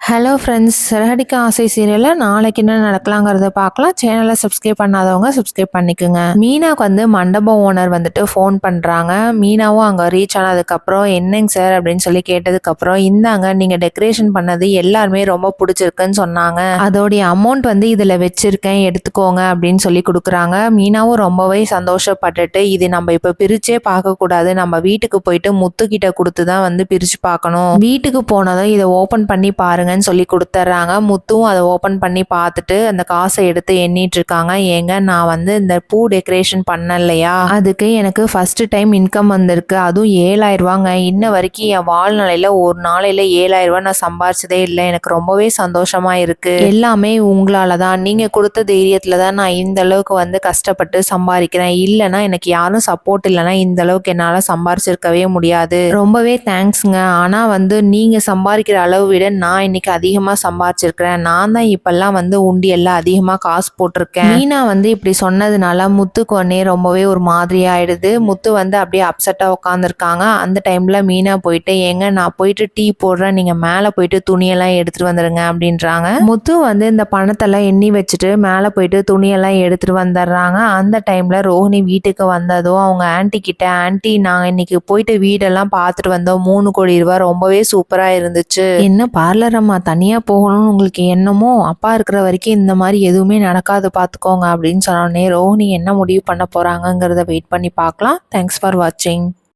Hello friends, Siragadikka ஆசை சீரியலில் நாளைக்கு என்ன நடக்கலாங்கிறத பார்க்கலாம். சேனலை சப்ஸ்கிரைப் பண்ணாதவங்க சப்ஸ்கிரைப் பண்ணிக்கோங்க. மீனாவுக்கு வந்து மண்டபம் ஓனர் வந்துட்டு ஃபோன் பண்ணுறாங்க. மீனாவும் அங்கே ரீச் ஆனதுக்கப்புறம் என்னங்க சார் அப்படின்னு சொல்லி கேட்டதுக்கப்புறம், இந்தாங்க நீங்கள் டெக்கரேஷன் பண்ணது எல்லாருமே ரொம்ப பிடிச்சிருக்குன்னு சொன்னாங்க. அதோடைய அமௌண்ட் வந்து இதில் வச்சுருக்கேன், எடுத்துக்கோங்க அப்படின்னு சொல்லி கொடுக்குறாங்க. மீனாவும் ரொம்பவே சந்தோஷப்பட்டுட்டு, இது நம்ம இப்போ பிரிச்சே பார்க்கக்கூடாது, நம்ம வீட்டுக்கு போயிட்டு முத்துக்கிட்ட கொடுத்து தான் வந்து பிரித்து பார்க்கணும், வீட்டுக்கு போனதும் இதை ஓப்பன் பண்ணி பாருங்க சொல்லி கொடுத்துட்றாங்க. முத்துவும் அதை ஓப்பன் பண்ணி பார்த்துட்டு அந்த காசை எடுத்து எண்ணிட்டு இருக்காங்க. ஏங்க, நான் வந்து இந்த பூ டெக்கரேஷன் பண்ணலையா, அதுக்கு எனக்கு ஃபர்ஸ்ட் டைம் இன்கம் வந்திருக்கு, அதுவும் 7,000 ரூபாங்க. இன்ன வரைக்கும் என் வாழ்நாளையில ஒரு நாளையில 7,000 ரூபாய் நான் சம்பாரிச்சதே இல்லை. எனக்கு ரொம்பவே சந்தோஷமா இருக்கு. எல்லாமே உங்களால தான், நீங்க கொடுத்த தைரியத்துல தான் நான் இந்த அளவுக்கு வந்து கஷ்டப்பட்டு சம்பாதிக்கிறேன். இல்லைன்னா எனக்கு யாரும் சப்போர்ட் இல்லைன்னா இந்த அளவுக்கு என்னால சம்பாரிச்சிருக்கவே முடியாது. ரொம்பவே தேங்க்ஸ்ங்க. ஆனா வந்து நீங்க சம்பாதிக்கிற அளவு விட நான் இன்னைக்கு அதிகமாக சம்பாதிச்சிருக்கிறேன். நான் தான் இப்பெல்லாம் வந்து உண்டியெல்லாம் அதிகமாக காசு போட்டிருக்கேன். மீனா வந்து இப்படி சொன்னதுனால முத்துக்கு ஒன்னே ரொம்பவே ஒரு மாதிரி ஆயிடுது. முத்து வந்து அப்படியே அப்செட்டாக உட்காந்துருக்காங்க. அந்த டைம்ல மீனா போயிட்டு, ஏங்க நான் போயிட்டு டீ போடுறேன், நீங்க மேலே போயிட்டு துணியெல்லாம் எடுத்துட்டு வந்துடுங்க அப்படின்றாங்க. முத்து வந்து இந்த பணத்தெல்லாம் எண்ணி வச்சுட்டு மேலே போயிட்டு துணியெல்லாம் எடுத்துட்டு வந்துடுறாங்க. அந்த டைம்ல ரோஹிணி வீட்டுக்கு வந்ததும் அவங்க ஆன்டி கிட்ட, ஆன்டி நாங்கள் இன்னைக்கு போயிட்டு வீடெல்லாம் பார்த்துட்டு வந்தோம், 3 கோடி ரூபாய் ரொம்பவே சூப்பரா இருந்துச்சு. என்ன பார்லர் அம்மா தனியாக போகணும்னு உங்களுக்கு என்னமோ, அப்பா இருக்கிற வரைக்கும் இந்த மாதிரி எதுவுமே நடக்காது பார்த்துக்கோங்க அப்படின்னு சொன்னோடனே ரோஹிணி என்ன முடிவு பண்ண போகிறாங்கங்கிறத வெயிட் பண்ணி பார்க்கலாம். தேங்க்ஸ் ஃபார் வாட்சிங்.